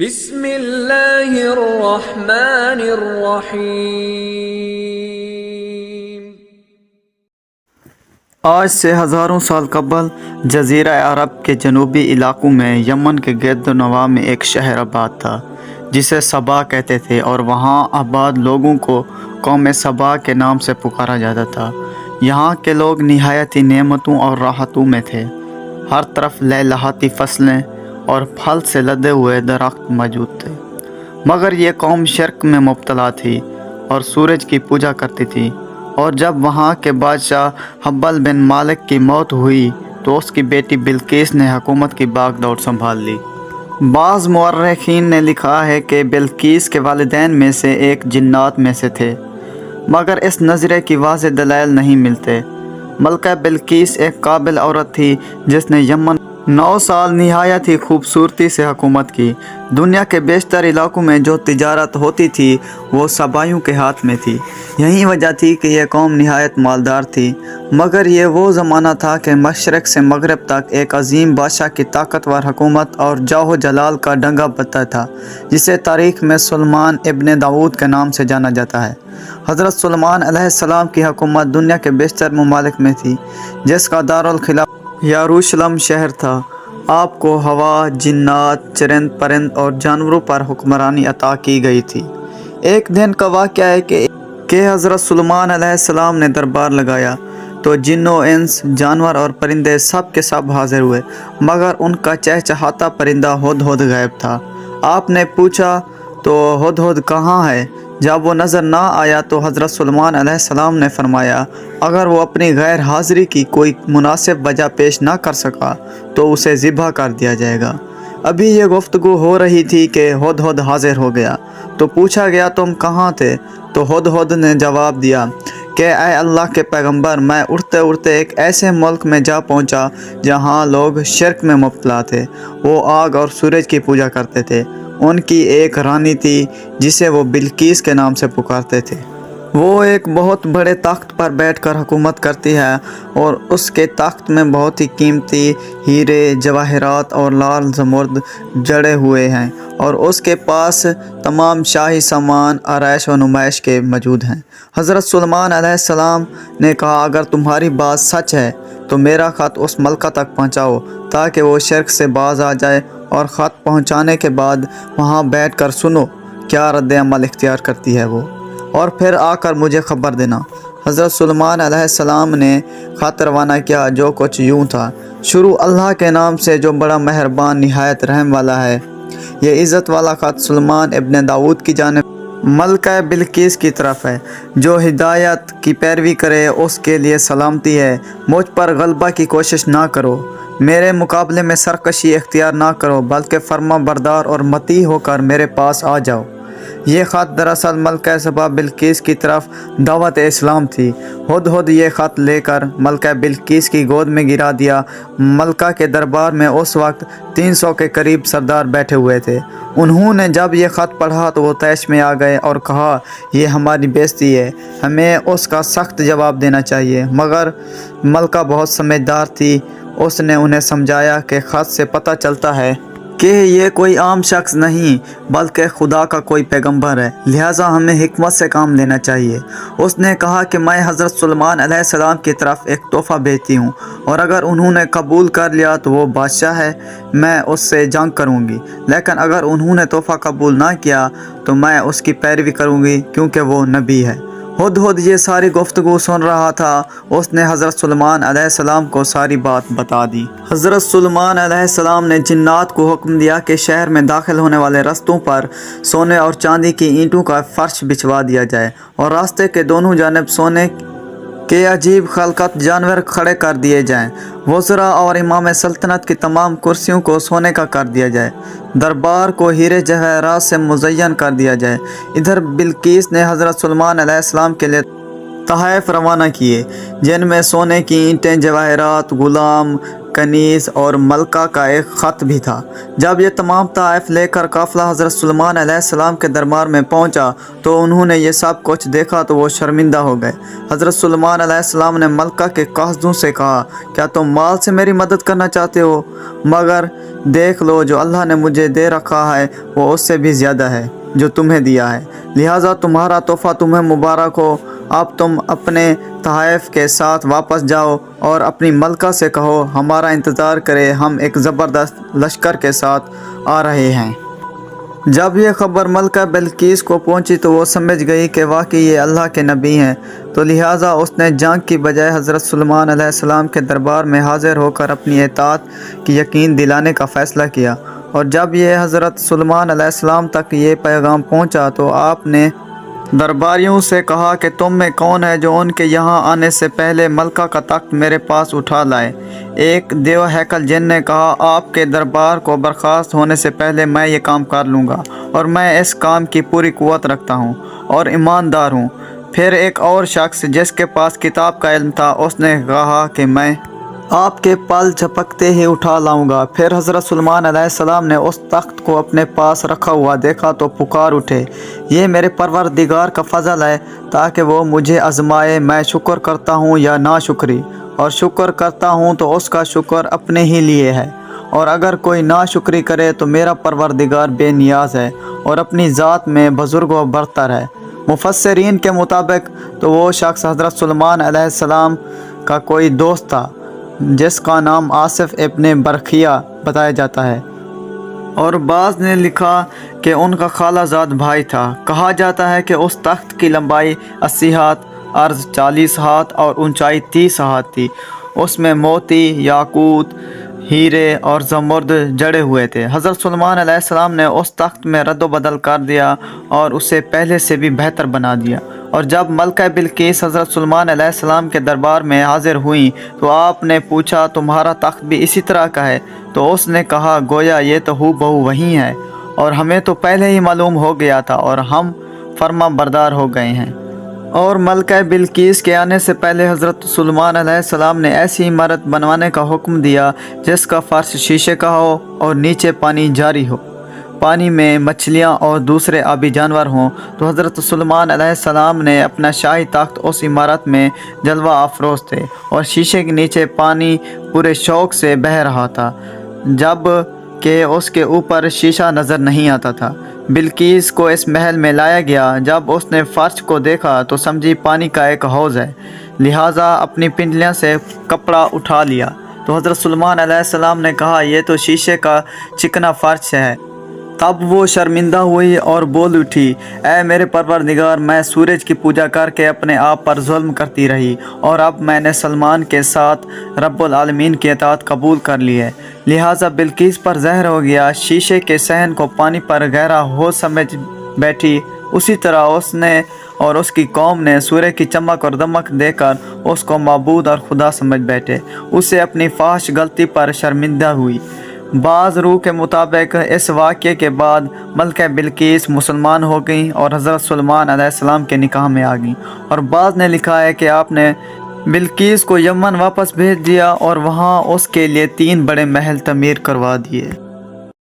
بسم اللہ الرحمن الرحیم۔ آج سے ہزاروں سال قبل جزیرہ عرب کے جنوبی علاقوں میں یمن کے گرد و نواح میں ایک شہر آباد تھا جسے سبا کہتے تھے، اور وہاں آباد لوگوں کو قوم سبا کے نام سے پکارا جاتا تھا۔ یہاں کے لوگ نہایت ہی نعمتوں اور راحتوں میں تھے۔ ہر طرف لہلہاتی فصلیں اور پھل سے لدے ہوئے درخت موجود تھے، مگر یہ قوم شرک میں مبتلا تھی اور سورج کی پوجا کرتی تھی۔ اور جب وہاں کے بادشاہ حبل بن مالک کی موت ہوئی تو اس کی بیٹی بلقیس نے حکومت کی باغ دوڑ سنبھال لی۔ بعض مورخین نے لکھا ہے کہ بلقیس کے والدین میں سے ایک جنات میں سے تھے، مگر اس نظریے کی واضح دلائل نہیں ملتے۔ ملکہ بلقیس ایک قابل عورت تھی جس نے یمن 9 سال نہایت ہی خوبصورتی سے حکومت کی۔ دنیا کے بیشتر علاقوں میں جو تجارت ہوتی تھی وہ سبائیوں کے ہاتھ میں تھی۔ یہی وجہ تھی کہ یہ قوم نہایت مالدار تھی، مگر یہ وہ زمانہ تھا کہ مشرق سے مغرب تک ایک عظیم بادشاہ کی طاقتور حکومت اور جاہ و جلال کا ڈنگا بجتا تھا، جسے تاریخ میں سلیمان ابن داؤد کے نام سے جانا جاتا ہے۔ حضرت سلیمان علیہ السلام کی حکومت دنیا کے بیشتر ممالک میں تھی، جس کا دارالخلافہ یروشلم شہر تھا۔ آپ کو ہوا، جنات، چرند پرند اور جانوروں پر حکمرانی عطا کی گئی تھی۔ ایک دن کا واقعہ ہے کہ حضرت سلیمان علیہ السلام نے دربار لگایا تو جن و انس، جانور اور پرندے سب کے سب حاضر ہوئے، مگر ان کا چہچہاتا پرندہ ہدہد غائب تھا۔ آپ نے پوچھا تو ہدہد کہاں ہے؟ جب وہ نظر نہ آیا تو حضرت سلیمان علیہ السلام نے فرمایا، اگر وہ اپنی غیر حاضری کی کوئی مناسب وجہ پیش نہ کر سکا تو اسے ذبح کر دیا جائے گا۔ ابھی یہ گفتگو ہو رہی تھی کہ ہدہد حاضر ہو گیا تو پوچھا گیا، تم کہاں تھے؟ تو ہدہد نے جواب دیا کہ اے اللہ کے پیغمبر، میں اڑتے اڑتے ایک ایسے ملک میں جا پہنچا جہاں لوگ شرک میں مبتلا تھے۔ وہ آگ اور سورج کی پوجا کرتے تھے۔ ان کی ایک رانی تھی جسے وہ بلقیس کے نام سے پکارتے تھے۔ وہ ایک بہت بڑے تخت پر بیٹھ کر حکومت کرتی ہے، اور اس کے تخت میں بہت ہی قیمتی ہیرے، جواہرات اور لال زمرد جڑے ہوئے ہیں، اور اس کے پاس تمام شاہی سامان آرائش و نمائش کے موجود ہیں۔ حضرت سلیمان علیہ السلام نے کہا، اگر تمہاری بات سچ ہے تو میرا خط اس ملکہ تک پہنچاؤ تاکہ وہ شرک سے باز آ جائے، اور خط پہنچانے کے بعد وہاں بیٹھ کر سنو کیا رد عمل اختیار کرتی ہے وہ، اور پھر آ کر مجھے خبر دینا۔ حضرت سلیمان علیہ السلام نے خط روانہ کیا، جو کچھ یوں تھا: شروع اللہ کے نام سے جو بڑا مہربان نہایت رحم والا ہے۔ یہ عزت والا خط سلیمان ابن داؤد کی جانب ملکہ بلقیس کی طرف ہے۔ جو ہدایت کی پیروی کرے اس کے لیے سلامتی ہے۔ مجھ پر غلبہ کی کوشش نہ کرو، میرے مقابلے میں سرکشی اختیار نہ کرو، بلکہ فرما بردار اور مطیع ہو کر میرے پاس آ جاؤ۔ یہ خط دراصل ملکہ سبا بلقیس کی طرف دعوت اسلام تھی۔ ہدہد یہ خط لے کر ملکہ بلقیس کی گود میں گرا دیا۔ ملکہ کے دربار میں اس وقت 300 کے قریب سردار بیٹھے ہوئے تھے۔ انہوں نے جب یہ خط پڑھا تو وہ طیش میں آ گئے اور کہا، یہ ہماری بےزتی ہے، ہمیں اس کا سخت جواب دینا چاہیے۔ مگر ملکہ بہت سمجھدار تھی، اس نے انہیں سمجھایا کہ خط سے پتہ چلتا ہے کہ یہ کوئی عام شخص نہیں بلکہ خدا کا کوئی پیغمبر ہے، لہٰذا ہمیں حکمت سے کام لینا چاہیے۔ اس نے کہا کہ میں حضرت سلیمان علیہ السلام کی طرف ایک تحفہ بھیجتی ہوں، اور اگر انہوں نے قبول کر لیا تو وہ بادشاہ ہے، میں اس سے جنگ کروں گی، لیکن اگر انہوں نے تحفہ قبول نہ کیا تو میں اس کی پیروی کروں گی، کیونکہ وہ نبی ہے۔ ہدہد یہ ساری گفتگو سن رہا تھا۔ اس نے حضرت سلیمان علیہ السلام کو ساری بات بتا دی۔ حضرت سلیمان علیہ السلام نے جنات کو حکم دیا کہ شہر میں داخل ہونے والے رستوں پر سونے اور چاندی کی اینٹوں کا فرش بچھوا دیا جائے، اور راستے کے دونوں جانب سونے کے عجیب خلقت جانور کھڑے کر دیے جائیں۔ وزراء اور امام سلطنت کی تمام کرسیوں کو سونے کا کر دیا جائے، دربار کو ہیرے جواہرات سے مزین کر دیا جائے۔ ادھر بلقیس نے حضرت سلیمان علیہ السلام کے لیے تحائف روانہ کیے، جن میں سونے کی اینٹیں، جواہرات، غلام، کنیز اور ملکہ کا ایک خط بھی تھا۔ جب یہ تمام تحائف لے کر قافلہ حضرت سلیمان علیہ السلام کے دربار میں پہنچا تو انہوں نے یہ سب کچھ دیکھا تو وہ شرمندہ ہو گئے۔ حضرت سلیمان علیہ السلام نے ملکہ کے قاصدوں سے کہا، کیا تم مال سے میری مدد کرنا چاہتے ہو؟ مگر دیکھ لو جو اللہ نے مجھے دے رکھا ہے وہ اس سے بھی زیادہ ہے جو تمہیں دیا ہے، لہٰذا تمہارا تحفہ تمہیں مبارک ہو۔ اب تم اپنے تحائف کے ساتھ واپس جاؤ اور اپنی ملکہ سے کہو ہمارا انتظار کرے، ہم ایک زبردست لشکر کے ساتھ آ رہے ہیں۔ جب یہ خبر ملکہ بلقیس کو پہنچی تو وہ سمجھ گئی کہ واقعی یہ اللہ کے نبی ہیں، تو لہٰذا اس نے جنگ کی بجائے حضرت سلیمان علیہ السلام کے دربار میں حاضر ہو کر اپنی اطاعت کی یقین دلانے کا فیصلہ کیا۔ اور جب یہ حضرت سلیمان علیہ السلام تک یہ پیغام پہنچا تو آپ نے درباریوں سے کہا کہ تم میں کون ہے جو ان کے یہاں آنے سے پہلے ملکہ کا تخت میرے پاس اٹھا لائے؟ ایک دیو ہیکل جن نے کہا، آپ کے دربار کو برخاست ہونے سے پہلے میں یہ کام کر لوں گا، اور میں اس کام کی پوری قوت رکھتا ہوں اور ایماندار ہوں۔ پھر ایک اور شخص جس کے پاس کتاب کا علم تھا اس نے کہا کہ میں آپ کے پل جھپکتے ہی اٹھا لاؤں گا۔ پھر حضرت سلیمان علیہ السلام نے اس تخت کو اپنے پاس رکھا ہوا دیکھا تو پکار اٹھے، یہ میرے پروردگار کا فضل ہے تاکہ وہ مجھے آزمائے، میں شکر کرتا ہوں یا ناشکری، اور شکر کرتا ہوں تو اس کا شکر اپنے ہی لیے ہے، اور اگر کوئی ناشکری کرے تو میرا پروردگار بے نیاز ہے اور اپنی ذات میں بزرگ و برتر ہے۔ مفسرین کے مطابق تو وہ شخص حضرت سلیمان علیہ السلام کا کوئی دوست تھا جس کا نام آصف ابن برخیہ بتایا جاتا ہے، اور بعض نے لکھا کہ ان کا خالہ زاد بھائی تھا۔ کہا جاتا ہے کہ اس تخت کی لمبائی 80 ہاتھ، عرض 40 ہاتھ اور اونچائی 30 ہاتھ تھی۔ اس میں موتی، یاقوت، ہیرے اور زمرد جڑے ہوئے تھے۔ حضرت سلیمان علیہ السلام نے اس تخت میں رد و بدل کر دیا اور اسے پہلے سے بھی بہتر بنا دیا۔ اور جب ملکہ بلقیس حضرت سلیمان علیہ السلام کے دربار میں حاضر ہوئیں تو آپ نے پوچھا، تمہارا تخت بھی اسی طرح کا ہے؟ تو اس نے کہا، گویا یہ تو ہو بہو وہی ہے، اور ہمیں تو پہلے ہی معلوم ہو گیا تھا اور ہم فرما بردار ہو گئے ہیں۔ اور ملکہ بلقیس کے آنے سے پہلے حضرت سلیمان علیہ السلام نے ایسی عمارت بنوانے کا حکم دیا جس کا فرش شیشے کا ہو اور نیچے پانی جاری ہو، پانی میں مچھلیاں اور دوسرے آبی جانور ہوں۔ تو حضرت سلیمان علیہ السلام نے اپنا شاہی تخت اس عمارت میں جلوہ افروز تھے، اور شیشے کے نیچے پانی پورے شوق سے بہہ رہا تھا، جب کہ اس کے اوپر شیشہ نظر نہیں آتا تھا۔ بلقیس کو اس محل میں لایا گیا، جب اس نے فرش کو دیکھا تو سمجھی پانی کا ایک حوض ہے، لہٰذا اپنی پنڈلیاں سے کپڑا اٹھا لیا۔ تو حضرت سلیمان علیہ السلام نے کہا، یہ تو شیشے کا چکنا فرش ہے۔ تب وہ شرمندہ ہوئی اور بول اٹھی، اے میرے پروردگار، میں سورج کی پوجا کر کے اپنے آپ پر ظلم کرتی رہی، اور اب میں نے سلیمان کے ساتھ رب العالمین کی اطاعت قبول کر لی ہے، لہٰذا بلقیس پر زہر ہو گیا۔ شیشے کے صحن کو پانی پر گہرا ہو سمجھ بیٹھی، اسی طرح اس نے اور اس کی قوم نے سورج کی چمک اور دمک دے کر اس کو معبود اور خدا سمجھ بیٹھے۔ اسے اپنی فحش غلطی پر شرمندہ ہوئی۔ بعض روح کے مطابق اس واقعے کے بعد ملکہ بلقیس مسلمان ہو گئیں اور حضرت سلیمان علیہ السلام کے نکاح میں آ گئیں، اور بعض نے لکھا ہے کہ آپ نے بلقیس کو یمن واپس بھیج دیا اور وہاں اس کے لیے 3 بڑے محل تعمیر کروا دیے۔